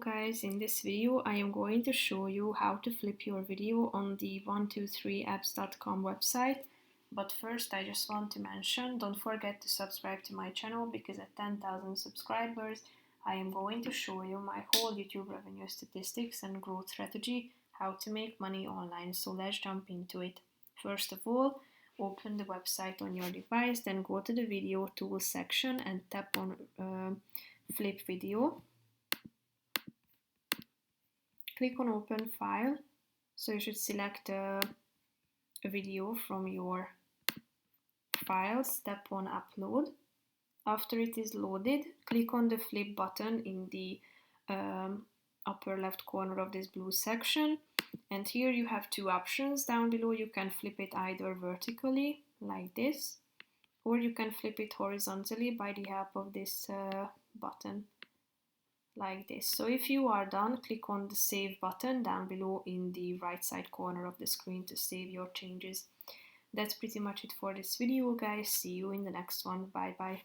Guys, in this video I am going to show you how to flip your video on the 123apps.com website. But first I just want to mention, don't forget to subscribe to my channel because at 10,000 subscribers I am going to show you my whole YouTube revenue statistics and growth strategy, how to make money online. So let's jump into it. First of all, open the website on your device, then go to the video tools section and tap on flip video. Click on open file, so you should select a video from your files, tap on upload. After it is loaded, click on the flip button in the upper left corner of this blue section, and here you have two options down below. You can flip it either vertically like this, or you can flip it horizontally by the help of this button like this. So if you are done, click on the save button down below in the right side corner of the screen to save your changes. That's pretty much it for this video, guys. See you in the next one. Bye bye.